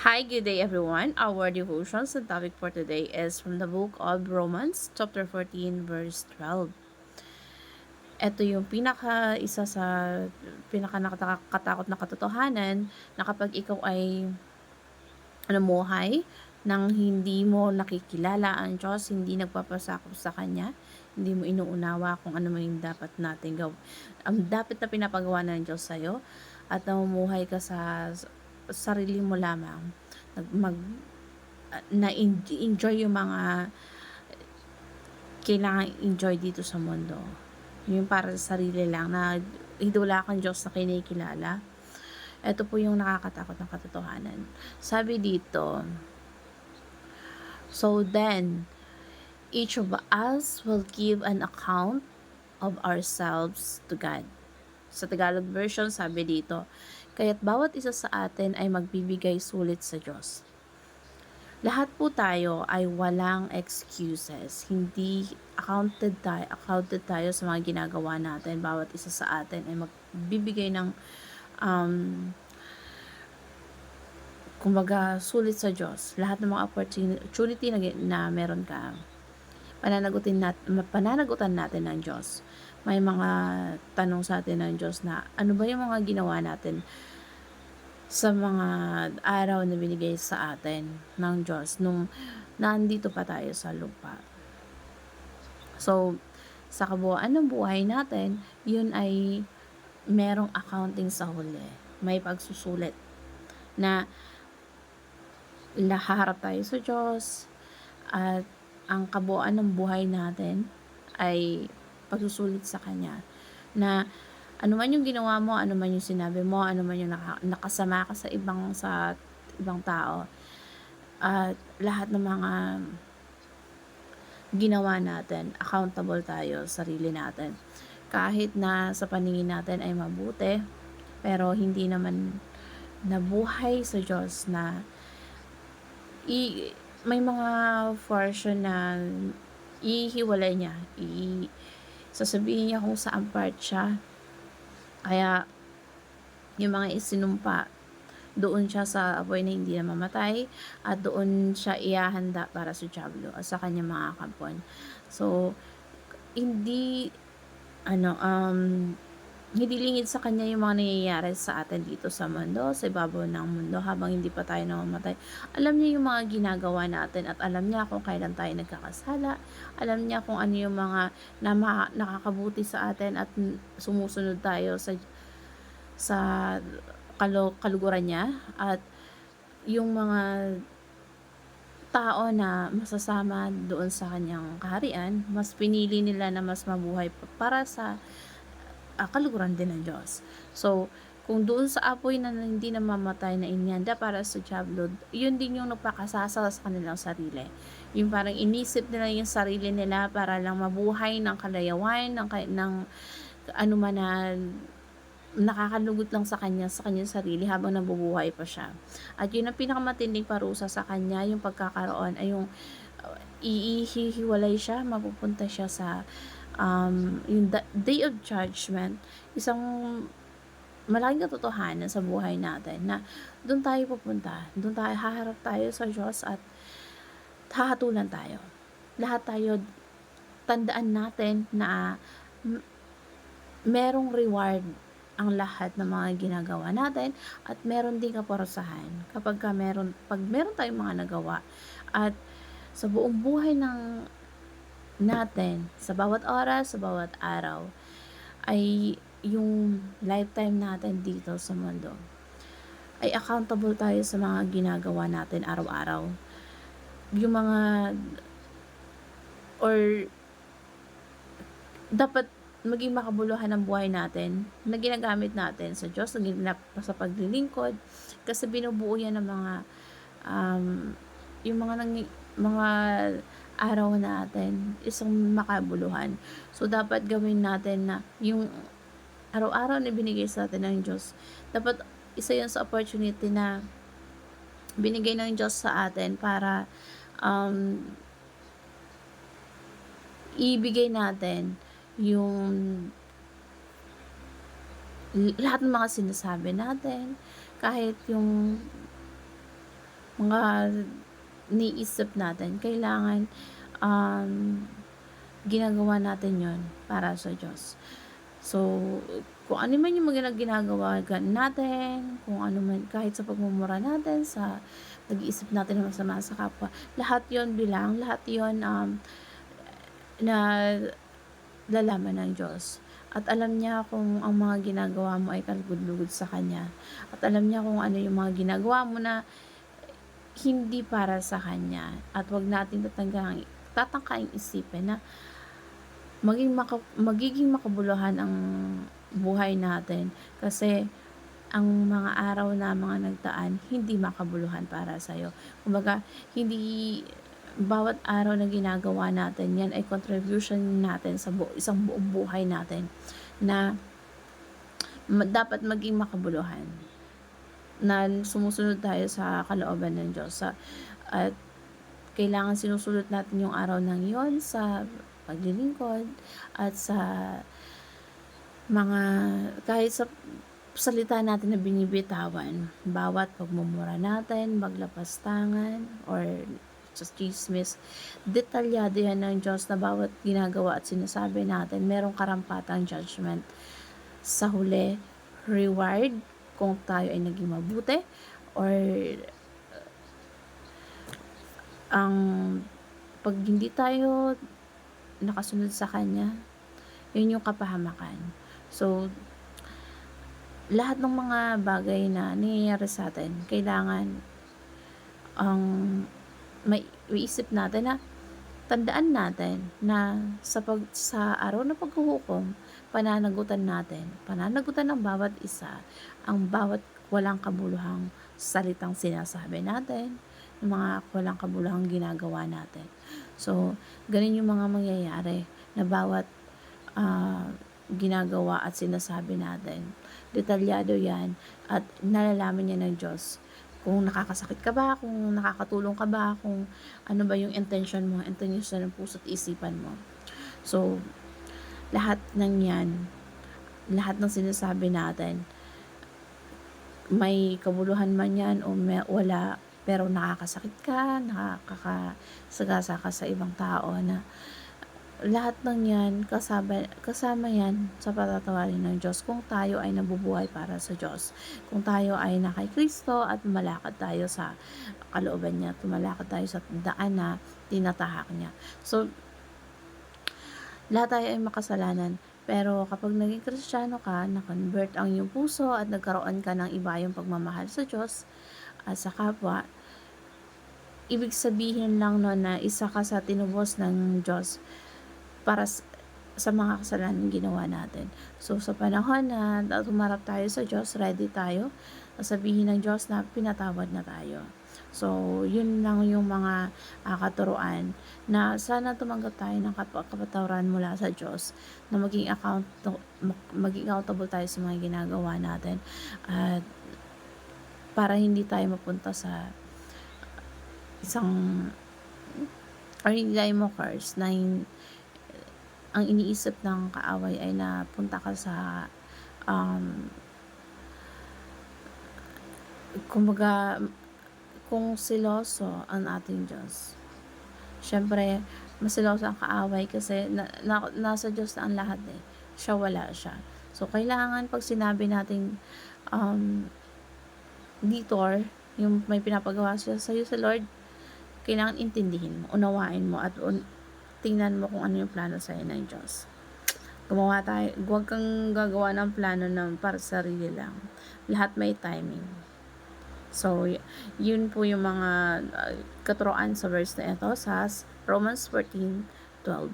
Hi, good day everyone. Our devotions and topic for today is from the book of Romans, chapter 14, verse 12. Ito yung isa sa pinaka nakakatakot na katotohanan na kapag ikaw ay namumuhay nang hindi mo nakikilala ang Diyos, hindi nagpapasakop sa Kanya, hindi mo inuunawa kung ano man yung dapat natin gawin. Ang dapat na pinapagawa ng Diyos sa'yo at namumuhay ka sa sarili mo lamang. Na-enjoy yung mga kailangan enjoy dito sa mundo. Yung para sa sarili lang na hindi wala kang Diyos na kinikilala. Ito po yung nakakatakot na katotohanan. Sabi dito, so then, each of us will give an account of ourselves to God. Sa Tagalog version, sabi dito, kaya't bawat isa sa atin ay magbibigay sulit sa Diyos. Lahat po tayo ay walang excuses. Hindi accounted tayo sa mga ginagawa natin. Bawat isa sa atin ay magbibigay ng kumbaga sulit sa Diyos. Lahat ng mga opportunity na meron ka, pananagutan natin ng Diyos. May mga tanong sa atin ng Diyos na ano ba yung mga ginawa natin sa mga araw na binigay sa atin ng Diyos nung nandito pa tayo sa lupa. So, sa kabuuan ng buhay natin, yun ay merong accounting sa huli. May pagsusulit na laharap tayo sa Diyos at ang kabuuan ng buhay natin ay pagsusulit sa Kanya na ano man yung ginawa mo, ano man yung sinabi mo, ano man yung nakasama ka sa ibang tao at lahat ng mga ginawa natin, accountable tayo sa sarili natin. Kahit na sa paningin natin ay mabuti, pero hindi naman nabuhay sa Diyos na may mga portion na ihiwalay niya, sasabihin niya kung saan part siya. Kaya yung mga isinumpa, doon siya sa apoy na hindi na mamatay at doon siya ihahanda para sa Diablo at sa kanyang mga kampon. So, hindi hindi lingid sa Kanya yung mga nangyayari sa atin dito sa mundo, sa ibabaw ng mundo habang hindi pa tayo namamatay. Alam niya yung mga ginagawa natin at alam niya kung kailan tayo nagkakasala. Alam niya kung ano yung mga nakakabuti sa atin at sumusunod tayo sa kaluguran niya at yung mga tao na masasama doon sa kanyang kaharian, mas pinili nila na mas mabuhay para sa kaluguran din ng Diyos. So, kung doon sa apoy na hindi namamatay na inyanda para sa Diablo, yun din yung nagpakasasa sa kanilang sarili. Yung parang inisip nila yung sarili nila para lang mabuhay ng kalayawan, ng ano man na nakakalugod lang sa kanyang sarili habang nabubuhay pa siya. At yun ang pinakamatinding parusa sa kanya, yung pagkakaroon ay yung ihihiwalay siya, mapupunta siya sa yung day of judgment, isang malaking katotohanan sa buhay natin na doon tayo pupunta, doon tayo haharap tayo sa Diyos at hahatulan tayo. Lahat tayo, tandaan natin na merong reward ang lahat ng mga ginagawa natin at meron din kaparusahan pag meron tayong mga nagawa at sa buong buhay natin, sa bawat oras, sa bawat araw, ay yung lifetime natin dito sa mundo, ay accountable tayo sa mga ginagawa natin araw-araw. Yung mga, or dapat maging makabuluhan ang buhay natin na ginagamit natin sa Diyos, sa paglilingkod, kasi binubuo yan ng mga, yung mga araw natin, isang makabuluhan. So, dapat gawin natin na yung araw-araw na binigay sa atin ng Diyos, dapat isa yun sa opportunity na binigay ng Diyos sa atin para ibigay natin yung lahat ng mga sinasabi natin, kahit yung mga iniisip natin, kailangan, um, ginagawa natin yon para sa Diyos. So, kung ano man yung mga ginagawa natin, kung ano man, kahit sa pagmumura natin, sa pag-iisip natin ng masama sa kapwa, lahat yon bilang, lahat yon, na lalaman ng Diyos. At alam niya kung ang mga ginagawa mo ay kalugod-lugod sa Kanya. At alam niya kung ano yung mga ginagawa mo na hindi para sa Kanya. At wag natin tatangkaing isipin na magiging makabuluhan ang buhay natin. Kasi ang mga araw na mga nagdaan, hindi makabuluhan para sa'yo. Kumbaga, hindi bawat araw na ginagawa natin, yan ay contribution natin sa isang buong buhay natin na dapat maging makabuluhan, na sumusunod tayo sa kalooban ng Diyos, at kailangan sinusulot natin yung araw ng yon sa paglilingkod at sa mga, kahit sa salita natin na binibitawan, bawat pagmumura natin, maglapastangan, or sa chismis, detalyado yan ng Diyos na bawat ginagawa at sinasabi natin, merong karampatang judgment. Sa huli, reward kung tayo ay naging mabuti, or ang pag hindi tayo nakasunod sa Kanya, yun yung kapahamakan. So, lahat ng mga bagay na nangyayari sa atin, kailangan ang may iisip natin na tandaan natin na sa araw na paghuhukom, pananagutan ng bawat isa ang bawat walang kabuluhang salitang sinasabi natin, yung mga walang kabuluhang ginagawa natin. So, ganun yung mga mangyayari na bawat ginagawa at sinasabi natin. Detalyado yan at nalalaman niya ng Diyos kung nakakasakit ka ba, kung nakakatulong ka ba, kung ano ba yung intention mo, intention ng puso at isipan mo. So, lahat ng yan, lahat ng sinasabi natin, may kabuluhan man yan o wala, pero nakakasakit ka, nakakasagasa ka sa ibang tao, na lahat ng yan, kasama yan sa patatawarin ng Diyos kung tayo ay nabubuhay para sa Diyos. Kung tayo ay na kay Kristo at malakad tayo sa kalooban niya, tumalakad tayo sa daan na tinatahak niya. So, lahat tayo ay makasalanan. Pero kapag naging Kristiyano ka, na-convert ang iyong puso at nagkaroon ka ng iba yung pagmamahal sa Diyos at sa kapwa, ibig sabihin lang no na isa ka sa tinubos ng Diyos para sa mga kasalanan ginawa natin. So, sa panahon na tumarap tayo sa Diyos, ready tayo, sabihin ng Diyos na pinatawad na tayo. So, yun lang yung mga katuruan na sana tumanggap tayo ng kapatawaran mula sa Diyos, na maging accountable tayo sa mga ginagawa natin, at para hindi tayo mapunta sa isang, or hindi tayo mo-curse na ang iniisip ng kaaway ay napunta ka sa kumbaga, kung siloso ang ating Diyos, syempre masiloso ang kaaway kasi nasa Diyos na ang lahat siya wala siya. So, kailangan pag sinabi nating detour, yung may pinapagawa siya sa iyo sa Lord, kailangan intindihin mo, unawain mo, at tingnan mo kung ano yung plano sa'yo ng Diyos. Huwag kang gagawa ng plano para sa sarili lang. Lahat may timing. So, yun po yung mga katuroan sa verse na ito sa Romans 14:12.